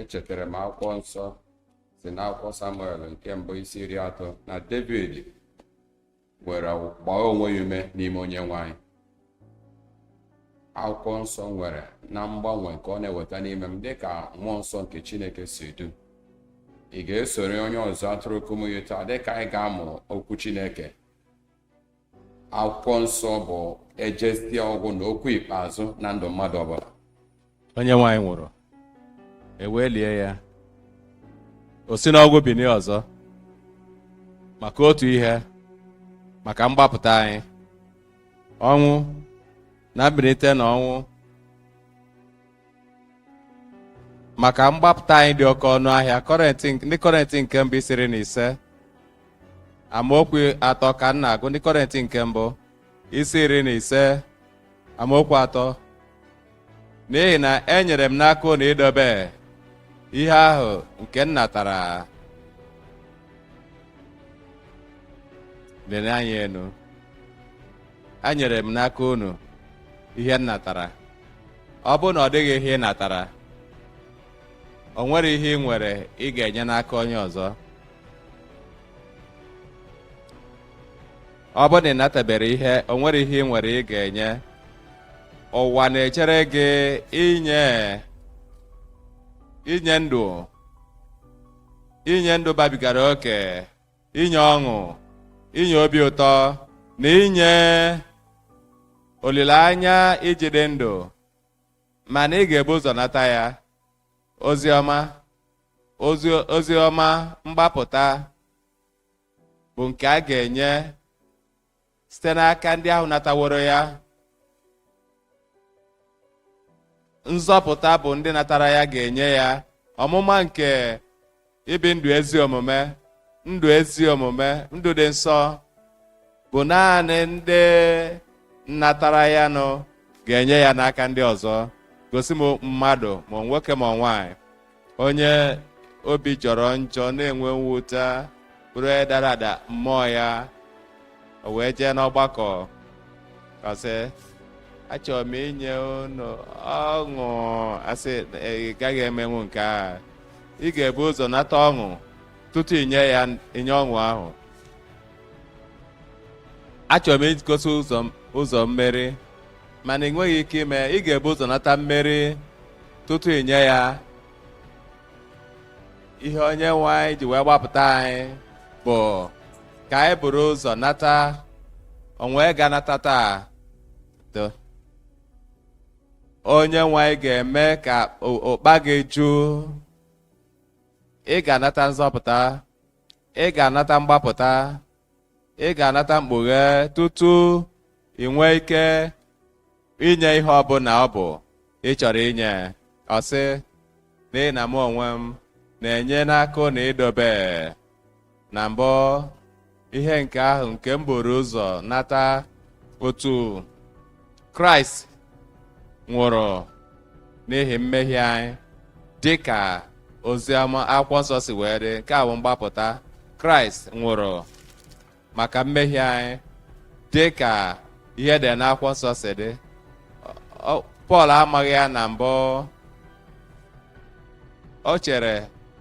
echetara m akwụkwọ nsọ si n'akwụkwọ Samuel nke mbụ isi 30 na David were gbaa onwe ya ume n'ime Onyenwe anyị. Akwụkwọ nsọ nwere na mgbanwe nke ọ na-eweta n'ime m dịka mmụọ nsọ nke Chineke si du. Ị ga-esoro onye ọzọ atụrụ Kumuyi taa dịka anyị ga-amụ okwu Chineke. Akwụkwọ nsọ bụ ejesi ọgwụ na okwu ikpeazụ na ndụ mmadụ ọbụla. Onyenwe anyị nwụrụ, ewelie ya, o si n'ọgwụ binie ọzọ maka otu ihe, maka mgbapụta anyị. Ọnwụ na mbilite n'ọnwụ maka mgbapụta anyị dị oke ọnụ ahịa. Ndị Kọrentị nke mbụ isi 15 amaokwu 3 ka m na-agụ. Ndị Kọrentị nke mbụ isi 15 amaokwu 3. N'ihi na enyere m n'aka unu idebe ihe ahụ nke m natara. Lere anyị enu, enyere m n'aka unu ihe m natara. Ọ bụ na ọ dịghị ihe ị natara, o nwere ihe ị nwere ị ga-enye n'aka onye ọzọ. Ọ bụ na ị natabere ihe, o nwere ihe ị nwere ị ga-enye. Ụwa na-echere gị inye ndụ babigara oke, inye ọṅụ, inye obi ụtọ na inye olileanya iji dị ndụ. Mana ị ga-ebu ụzọ nata ya. Ozi ọma mgbapụta bụ nke a ga-enye site n'aka ndị ahụ nataworo ya. Nzọpụta bụ ndị natara ya ga-enye ya. Ọmụma nke ibi ndụ ezi omume, ndụ dị nsọ bụ naanị ndị natara ya nụ ga-enye ya n'aka ndị ọzọ. Gosi m mmadụ ma nwoke ma nwaanyị onye obi jọrọ njọ, na-enwe mwute, bụrụ dara ada mmụọ ya, o wee jee n'ọgbakọ kasị achọrọ m inye unu ọṅụ. Asị ị gaghị emenwu nke a. Ị ga-ebu ụzọ nata ọṅụ tutu inye ọṅụ ahụ. Achọrọ m igosi ụzọ mmeri, mana ị nweghị ike ime. Ị ga-ebu ụzọ nata mmeri tutu inye ya. Ihe Onyenwe anyị ji wee gbapụta anyị bụ ka anyị buru ụzọ nata. Onwe ga nata taa, Onyenwe anyị ga-eme ka ụkpa gị jụụ. Ị ga-anata nzọpụta, ị ga-anata mgbapụta, ị ga-anata mkpughe tutu ị nwee ike inye ihe ọbụla ọ bụ ị chọrọ inye. Ọ sị, n'ihi na mụ onwe m na-enye n'aka na idobe na mbụ ihe nke ahụ nke m buru ụzọ nata. Otu Kraịst nwụrụ n'ihi mmehie anyị dịka oziọma akwụkwọ nsọ si wee dị. Nke a bụ mgbapụta. Kraịst nwụrụ maka mmehie anyị dịka ihe dị n'akwụkwọ nsọ si dị. Pọl amaghị ya na mbụ. O chere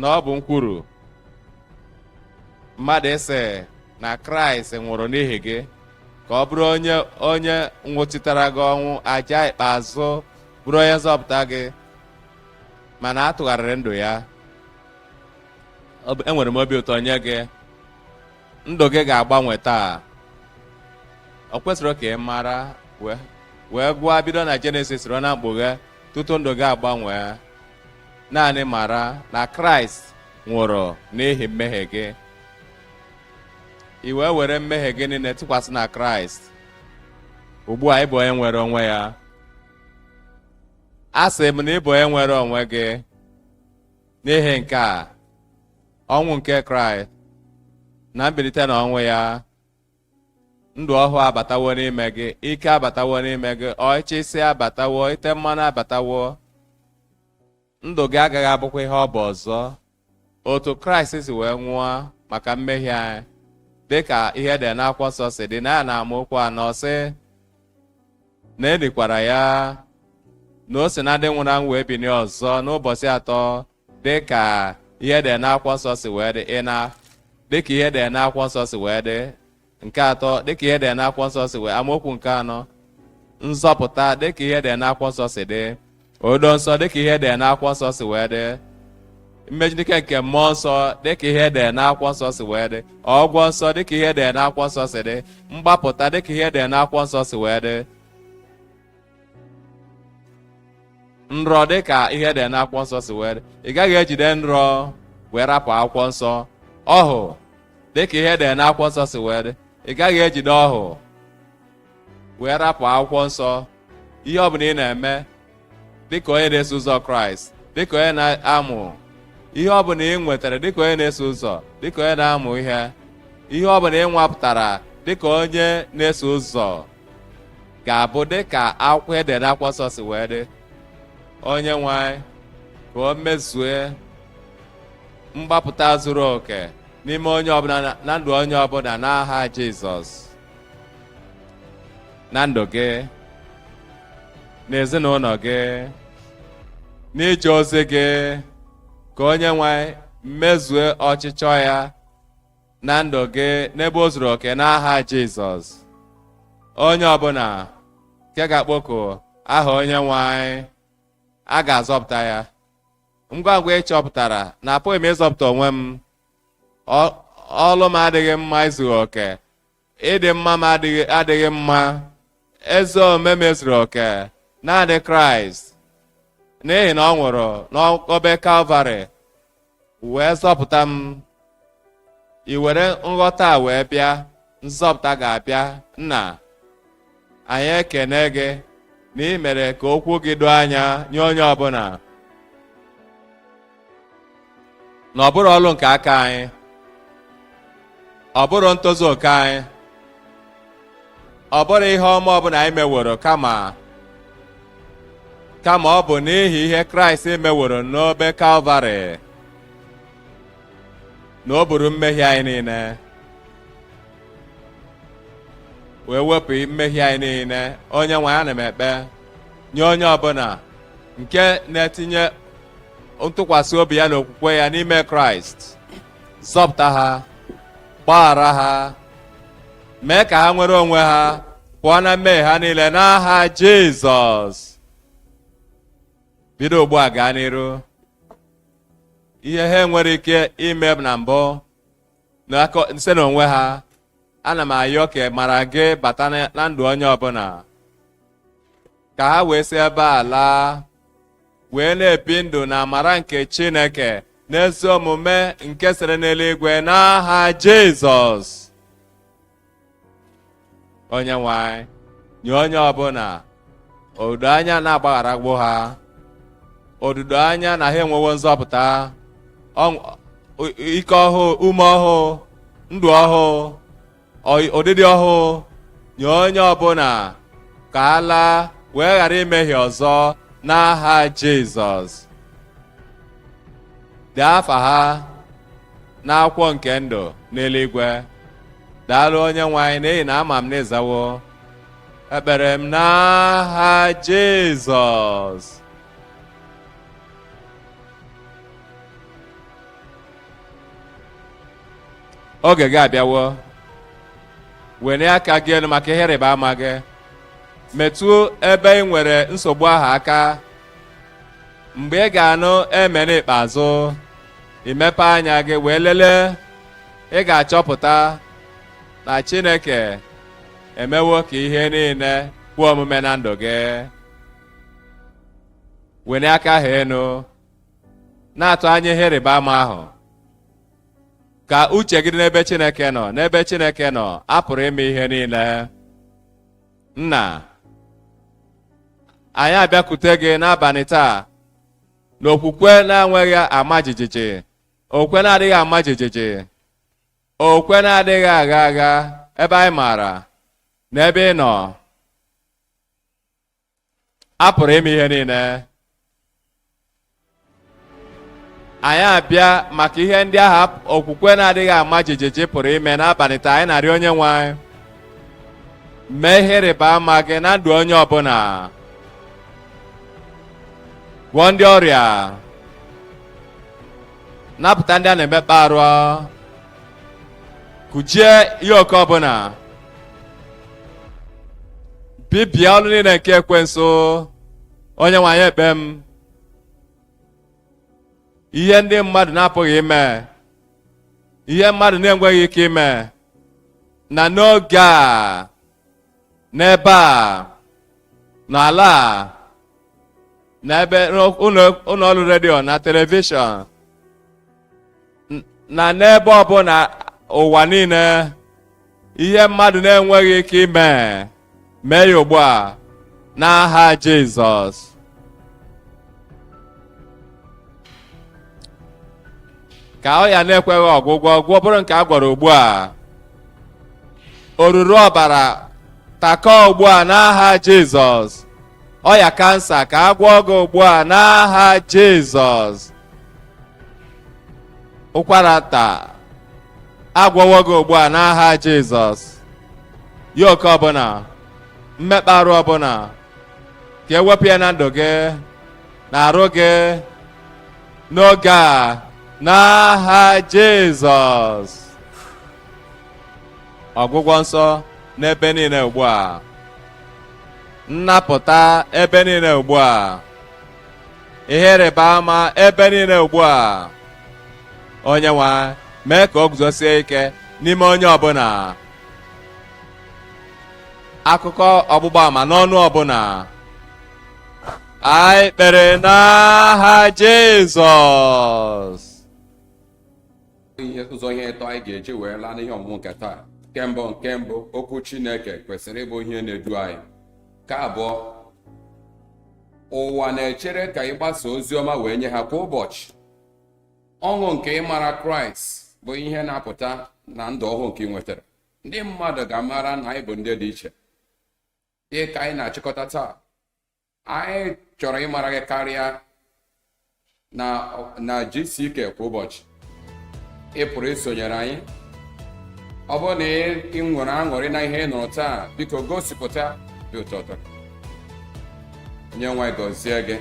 na ọ bụ nkwuru mmadụ ịsị na Kraịst nwụrụ n'ihi gị, ka ọ bụrụ onye nwụchitara gị ọnwụ, aja ikpeazụ, bụrụ onye nzọpụta gị, mana a tụgharịrị ndụ ya. Enwere m obi ụtọ nye gị. Ndụ gị ga-agbanwe taa. O kwesịrị ka ị mara wee gụọ bido na Jenesis ruo na mkpughe tutu ndụ gị agbanwe. Naanị mara na Kraịst nwụrụ n'ihi mmehie gị. I wee were mmehie gị niile tụkwasị na Kraịst. Ugbu a ị bụ onye nwere onwe ya. Asị m na ị bụ onye nwere onwe gị n'ihi nke a. Ọnwụ nke Kraịst na mbilite n'ọnwụ ya. Ndụ ọhụụ abatawo n'ime gị, ike abatawo n'ime gị, ọchịchị abatawo, ite mmanụ abatawo. Ndụ gị agaghị abụkwa ihe ọ bụ ọzọ. Otu Kraịst si wee nwụọ maka mmehie anyị, dịka ihe dị n'akwụkwọ nsọ si dị. Na amaokwu 4 sị na elikwara ya, na o si na ndị nwụrụ anwụ wee bilie ọzọ n'ụbọchị 3 dịka ihe dị n'akwụkwọ nsọ si wee dị. Dịka ihe dị n'akwụkwọ nsọ si wee dị. Nke atọ, dịka ihe dị n'akwụkwọ nsọ si wee. Amaokwu nke anọ, nzọpụta dịka ihe dị n'akwụkwọ nsọ si dị. Udo nsọ dịka ihe dị n'akwụkwọ nsọ si wee dị. Mmejidike nke mmụọ nsọ dịka ihe dị n'akwụkwọ nsọ si wee dị. Ọgwọ nsọ dịka ihe dị n'akwụkwọ nsọ si dị. Mgbapụta dịka ihe dị n'akwụkwọ nsọ si wee dị. Nrọ dịka ihe dị n'akwụkwọ nsọ si wee dị. Ị gaghị ejide nrọ wee rapụ akwụkwọ nsọ. Ọhụ dịka ihe dị n'akwụkwọ nsọ si wee dị. Ị gaghị ejide ọhụ wee rapụ akwụkwọ nsọ. Ihe ọ bụla ị na-eme dịka onye na-eso ụzọ Kraịst, dịka onye na-amụ ihe ọ bụla ị nwetara, dịka onye na-eso ụzọ, dịka onye na-amụ ihe ọ bụla ị nwapụtara dịka onye na-eso ụzọ ga-abụ dịka akwụkwọ ede n'akwụkwọ nsọ si wee dị. Onye nwe anyị ka o mezue mgbapụta zuru oke n'ime onye ọbụla, na ndụ onye ọbụla, n'aha Jizọs. Na ndụ gị, n'ezinụlọ gị, n'ije ozi gị, ka onye nwe mezue ọchịchọ ya na ndụ gị n'ebe o zuru oke n'aha Jizọs. Onye ọbụla nke ga-akpọku aha onye nwe anyị, a ga-azọpụta ya. Ngwa ngwa ị chọpụtara na apụghị m ịzọpụta onwe m, ọlụ m adịghị mma izughị oke, ịdị mma m adịghị mma, ezi omume m ezuru oke, naanị Kraịst n'ihi na ọ nwụrụ n'obe Kalvarị wee zọpụta m. I were nghọta a wee bịa, nzọpụta ga-abịa. Nna, anyị ekene gị na ị mere ka okwu gị doo anya nye onye ọbụla, na ọ bụrụ ọlụ nke aka anyị, ọ bụrụ ntozu oke anyị, ọ bụrụ ihe ọma ọbụla anyị meworo, kama ọ bụ n'ihi ihe Kraịst meworo n'obe Kalvarị, na o buru mmehie anyị niile wee wepụ mmehie anyị niile. Onye nwe ya, ana m ekpe nye onye ọbụla nke na-etinye ntụkwasị obi ya na okwukwe ya n'ime Kraịst, zọpụta ha, gbaghara ha, mee ka ha nwere onwe ha pụọ na mmehie ha niile n'aha Jizọs. Bido ugbu a gaa n'iru. Ihe ha nwere ike ime na mbụ site n'onwe ha, ana m ayọ ka mara gị bata na ndụ onye ọbụla, ka ha wee si ebe a laa wee na-ebi ndụ na amara nke Chineke n'ezi omume nke sere n'eluigwe n'aha Jizọs. Onye nwe anyị, nye onye ọbụla odo anya na-agbaghara gboo ha, odudo anya na ha enwewo nzọpụta, ike ọhụụ, ume ọhụụ, ndụ ọhụụ, ụdịdị ọhụụ nye onye ọbụla, ka ha laa wee ghara imehie ọzọ n'aha Jizọs. Dee afa ha n'akwụkwọ nke ndụ n'eluigwe. Daalụ onye nwe anyị, n'ihi na ama m na ịzawo ekpere m n'aha Jizọs. Oge gị abịawo. Were aka gị elu maka ihe ịrịba ama gị. Metụ ebe ị nwere nsogbu ahụ aka. Mgbe ị ga-anụ eme n'ikpeazụ, imepe anya gị wee lelee, ị ga-achọpụta na Chineke emewo ka ihe niile kwuo omume na ndụ gị. Were aka ahụ elu, na-atụ anya ihe ịrịba ama ahụ. Ka uche gị n'ebe Chineke nọ, n'ebe Chineke nọ, a pụrụ ime ihe niile. Nna, anyị abịakwute gị n'abalị taa n'okwukwe na-enweghị ama jijiji, okwukwe na-adịghị ama jijiji, okwukwe na-adịghị agha agha, ebe anyị maara na ebe ị nọ a pụrụ ime ihe niile. Anyị abịa maka ihe ndị ahụ okwukwe na-adịghị ama jijiji pụrụ ime n'abalị taa. Anyị na-arịọ onye nwe anyị, mee ihe ịrịba ama gị na ndụ onye ọbụla. Gwọọ ndị ọrịa, napụta ndị a na-emekpa arụ, kụjie ihe oke ọbụla, bibie ọrụ niile nke ekwensu. Onye nwe anyị ekpe m ihe ndị mmadụ na-apụghị ime, ihe mmadụ na-enweghị ike ime, na n'oge a, n'ebe a, n'ala a, n'ebe ụlọ ọrụ redio na telivishọn, na n'ebe ọbụla ụwa niile, ihe mmadụ na-enweghị ike ime, mee ya ugbu a n'aha Jizọs. Ka ọya na-ekweghị ọgwụgwọ bụrụ nke a gwọrọ ugbu a, oruru ọbara takọ ugbu a n'aha Jizọs. Ọya kansa ka a gwọọ gị ugbu a n'aha Jizọs. Ụkwara nta agwọwo gị ugbu a n'aha Jizọs. Yoke ọbụla, mmekpa arụ ọbụla, ka ewepụ ya na ndụ gị, na arụ gị, n'oge a n'aha Jizọs. Ọgwụgwọ nsọ n'ebe niile ugbu a, nnapụta ebe niile ugbu a, ihe ịrịba ama ebe niile ugbu a. Onye nwe mee ka o guzosie ike n'ime onye ọbụla. Akụkọ ọgbụgba ama n'ọnụ ọbụla, anyị kpere n'aha Jizọs. Ụzọ ihe ịtọ anyị ga-eji wee laa n'ihe ọmụmụ nke taa. Nke mbụ, okwu Chineke kwesịrị ịbụ ihe na-edu anyị. Nke abụọ, ụwa na-echere ka ị gbasa ozi ọma wee nye ha kwa ụbọchị. Ọṅụ nke ịmara Kraịst bụ ihe na-apụta na ndụ ọhụụ nke ị nwetara. Ndị mmadụ ga-amara na anyị bụ ndị dị iche. Ihe ka anyị na-achịkọta taa, anyị chọrọ ịmara gị karịa na GCK kwa ụbọchị. Ị pụrụ isonyere anyị. Ọ bụrụ na ị nwere aṅụrị na ihe ị nụrụ taa, biko gosipụta dị ụtọ. Onye nwe gọzie gị.